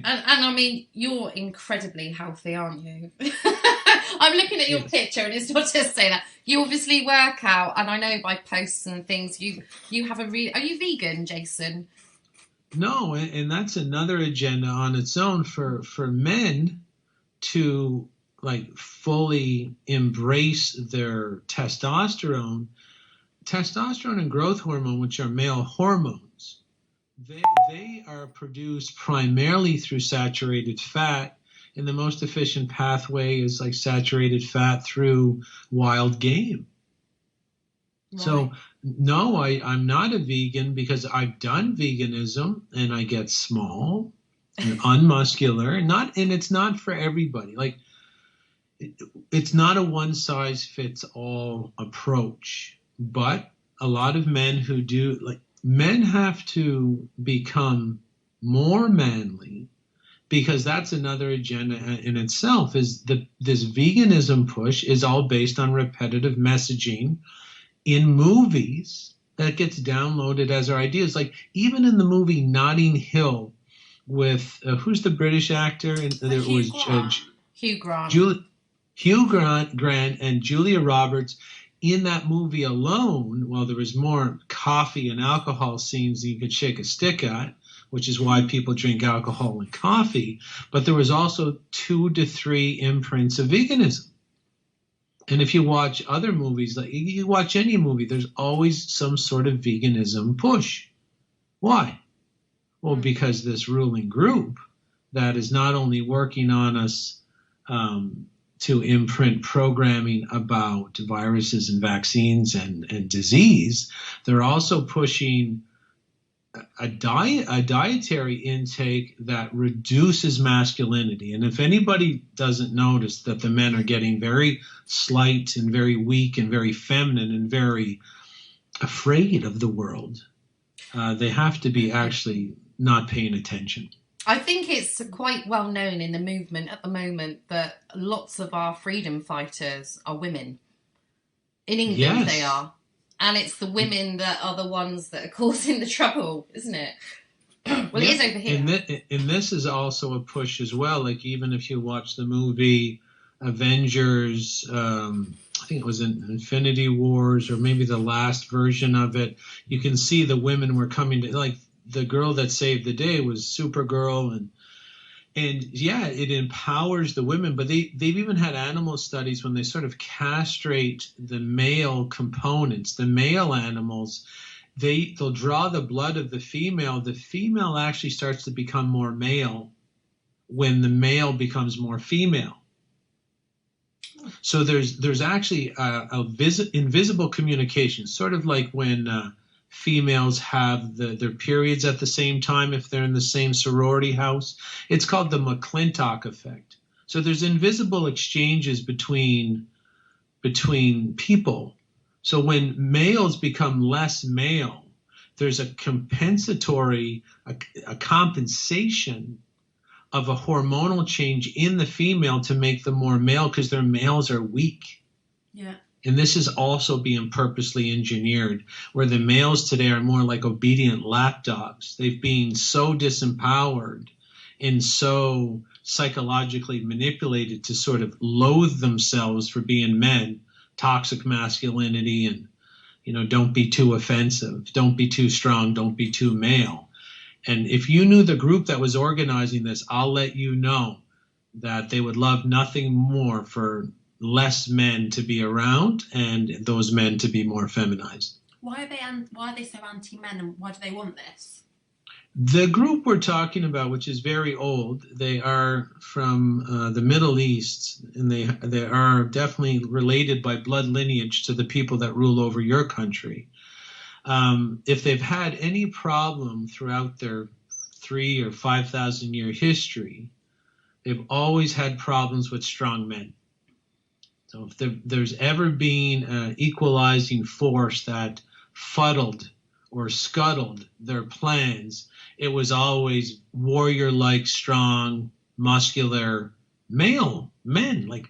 And I mean, you're incredibly healthy, aren't you? I'm looking at your picture, and it's not just saying that. You obviously work out, and I know by posts and things, you have a real... Are you vegan, Jason? No, and that's another agenda on its own for men to like fully embrace their testosterone and growth hormone, which are male hormones. They are produced primarily through saturated fat, and the most efficient pathway is like saturated fat through wild game. Right. So no, I'm not a vegan because I've done veganism and I get small and unmuscular, and it's not for everybody. Like it's not a one size fits all approach, but a lot of men who do, like, men have to become more manly, because that's another agenda in itself. Is this veganism push is all based on repetitive messaging in movies that gets downloaded as our ideas. Like even in the movie Notting Hill with who's the British actor? And there was Hugh Grant. Hugh Grant and Julia Roberts. In that movie alone, well, there was more coffee and alcohol scenes than you could shake a stick at, which is why people drink alcohol and coffee. But there was also 2 to 3 imprints of veganism. And if you watch other movies, like you watch any movie, there's always some sort of veganism push. Why? Well, because this ruling group that is not only working on us to imprint programming about viruses and vaccines and disease, they're also pushing a dietary intake that reduces masculinity. And if anybody doesn't notice that the men are getting very slight and very weak and very feminine and very afraid of the world, they have to be actually not paying attention. I think it's quite well known in the movement at the moment that lots of our freedom fighters are women. In England, yes. They are. And it's the women that are the ones that are causing the trouble, isn't it? Well, it is over here. And this is also a push as well. Like even if you watch the movie Avengers, I think it was in Infinity Wars, or maybe the last version of it, you can see the women were coming to, like, the girl that saved the day was Supergirl, and yeah, it empowers the women. But they've even had animal studies when they sort of castrate the male components, the male animals. They'll draw the blood of the female. The female actually starts to become more male when the male becomes more female. So there's actually invisible communication, sort of like when females have their periods at the same time if they're in the same sorority house. It's called the McClintock effect. So there's invisible exchanges between people. So when males become less male, there's a compensation of a hormonal change in the female to make them more male, because their males are weak. Yeah. And this is also being purposely engineered, where the males today are more like obedient lapdogs. They've been so disempowered and so psychologically manipulated to sort of loathe themselves for being men, toxic masculinity, and, you know, don't be too offensive, don't be too strong, don't be too male. And if you knew the group that was organizing this, I'll let you know that they would love nothing more for less men to be around and those men to be more feminized. Why are they so anti-men, and why do they want this? The group we're talking about, which is very old, they are from the Middle East, and they are definitely related by blood lineage to the people that rule over your country. If they've had any problem throughout their 3,000 or 5,000 year history, they've always had problems with strong men. So if there's ever been an equalizing force that fuddled or scuttled their plans, it was always warrior-like, strong, muscular, male men, like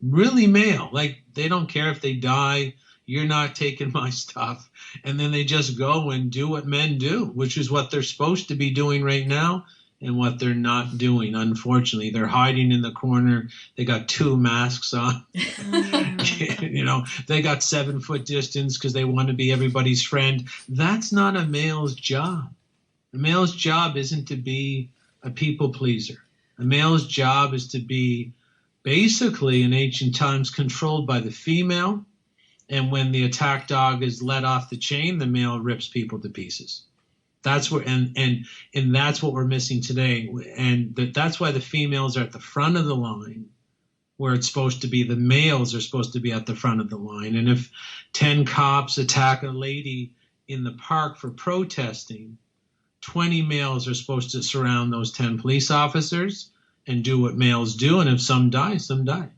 really male. Like they don't care if they die, you're not taking my stuff. And then they just go and do what men do, which is what they're supposed to be doing right now. and what they're not doing. Unfortunately, they're hiding in the corner. They got 2 masks on. They got 7-foot distance because they want to be everybody's friend. That's not a male's job. A male's job isn't to be a people pleaser. A male's job is to be basically in ancient times controlled by the female. And when the attack dog is let off the chain, the male rips people to pieces. That's where, and that's what we're missing today. And that's why the females are at the front of the line, where it's supposed to be the males are supposed to be at the front of the line. And if 10 cops attack a lady in the park for protesting, 20 males are supposed to surround those 10 police officers and do what males do. And if some die, some die.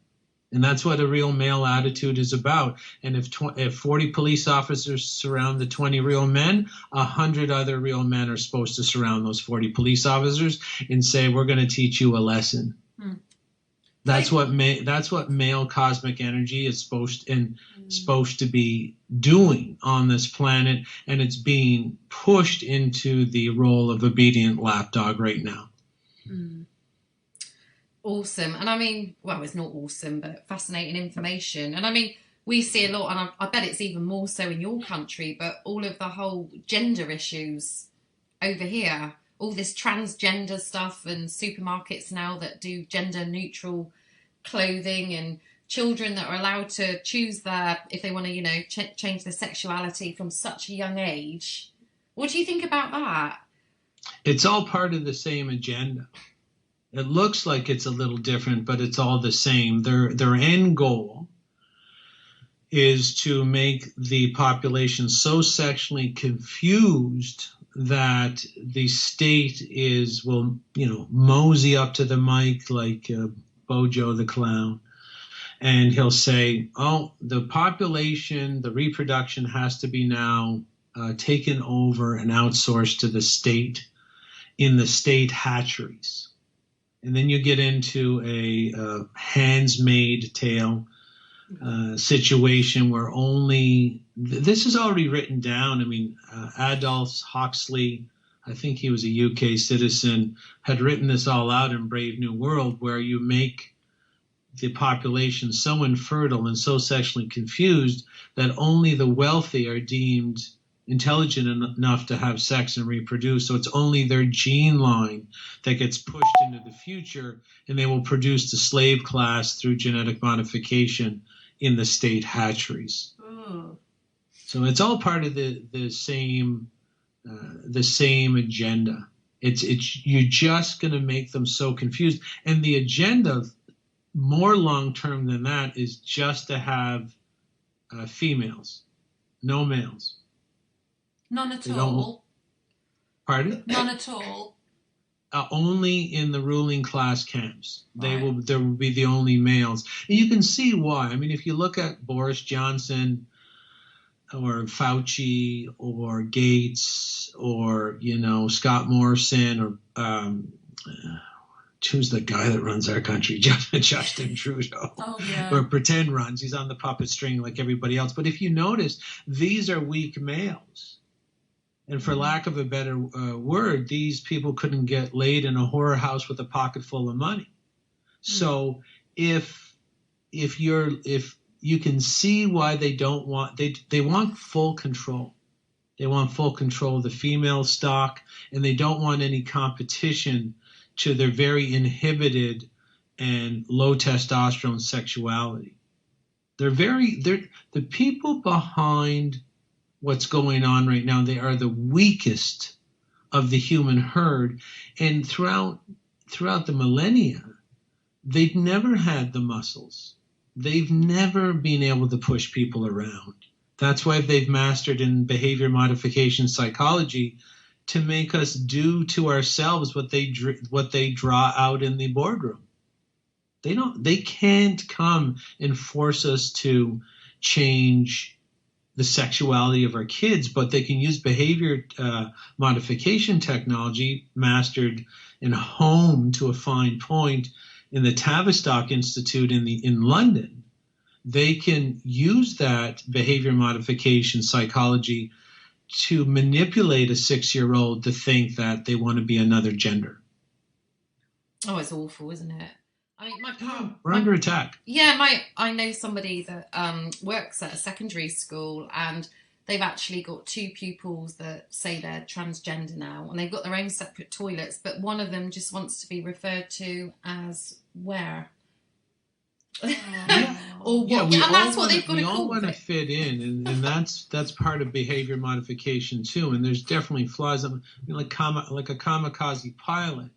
And that's what a real male attitude is about. And if 40 police officers surround the 20 real men, 100 other real men are supposed to surround those 40 police officers and say, we're going to teach you a lesson. That's what male cosmic energy is supposed to be doing on this planet, and it's being pushed into the role of obedient lapdog right now. Awesome. And I mean, well, it's not awesome, but fascinating information. And I mean, we see a lot, and I bet it's even more so in your country, but all of the whole gender issues over here, all this transgender stuff, and supermarkets now that do gender neutral clothing, and children that are allowed to choose if they want to, change their sexuality from such a young age. What do you think about that? It's all part of the same agenda. It looks like it's a little different, but it's all the same. Their end goal is to make the population so sexually confused that the state will mosey up to the mic like Bojo the Clown, and he'll say, oh, the population, the reproduction has to be now taken over and outsourced to the state in the state hatcheries. And then you get into a hands-made tale situation where this is already written down. I mean, Aldous Huxley, I think he was a UK citizen, had written this all out in Brave New World, where you make the population so infertile and so sexually confused that only the wealthy are deemed intelligent enough to have sex and reproduce. So it's only their gene line that gets pushed into the future, and they will produce the slave class through genetic modification in the state hatcheries. So it's all part of the same agenda. You're just going to make them so confused. And the agenda, more long-term than that, is just to have females, no males. None at all. Pardon? None at all. Only in the ruling class camps. There will be the only males. And you can see why. I mean, if you look at Boris Johnson or Fauci or Gates or, Scott Morrison or who's the guy that runs our country? Justin Trudeau. Oh, yeah. Or pretend runs. He's on the puppet string like everybody else. But if you notice, these are weak males. And for lack of a better word, these people couldn't get laid in a horror house with a pocket full of money. So if you can see why they don't want, they want full control. They want full control of the female stock, and they don't want any competition to their very inhibited and low testosterone sexuality. The people behind what's going on right now, they are the weakest of the human herd. And throughout the millennia, they've never had the muscles. They've never been able to push people around. That's why they've mastered in behavior modification psychology to make us do to ourselves what they draw out in the boardroom. They can't come and force us to change the sexuality of our kids, but they can use behavior modification technology mastered and honed to a fine point in the Tavistock Institute in London. They can use that behavior modification psychology to manipulate a 6-year-old to think that they want to be another gender. Oh, it's awful, isn't it? I mean, we're under attack. Yeah, I know somebody that works at a secondary school, and they've actually got 2 pupils that say they're transgender now, and they've got their own separate toilets, but one of them just wants to be referred to as where. Or what? And that's what they've got to call it. We all want to fit in, and that's part of behavior modification too. And there's definitely flaws. I mean, like a kamikaze pilot.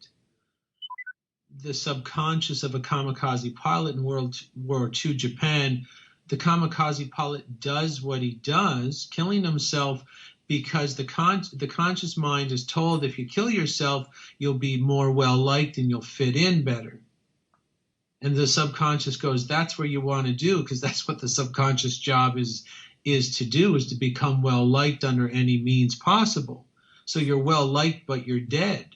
The subconscious of a kamikaze pilot in World War II Japan, the kamikaze pilot does what he does, killing himself because the conscious mind is told if you kill yourself, you'll be more well-liked and you'll fit in better. And the subconscious goes, that's where you want to do, because that's what the subconscious job is to do, is to become well-liked under any means possible. So you're well-liked, but you're dead.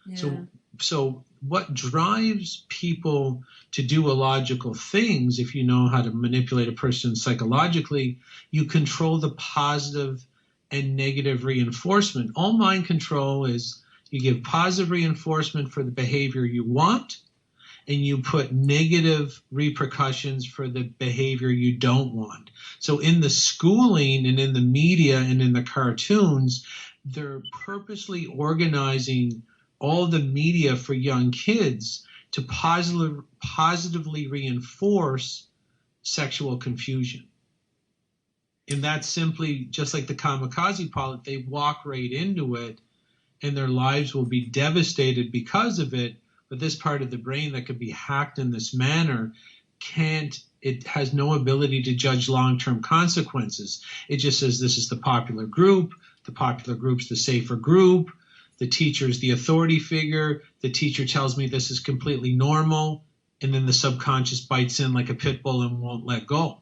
Yeah. So what drives people to do illogical things, if you know how to manipulate a person psychologically, you control the positive and negative reinforcement. All mind control is you give positive reinforcement for the behavior you want, and you put negative repercussions for the behavior you don't want. So in the schooling and in the media and in the cartoons, they're purposely organizing all the media for young kids to positively reinforce sexual confusion. And that's simply just like the kamikaze pilot. They walk right into it, and their lives will be devastated because of it. But this part of the brain that could be hacked in this manner it has no ability to judge long-term consequences. It just says this is the popular group group's the safer group, the teacher's the authority figure, the teacher tells me this is completely normal, and then the subconscious bites in like a pit bull and won't let go.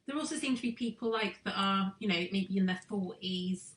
There also seem to be people like that are, maybe in their 40s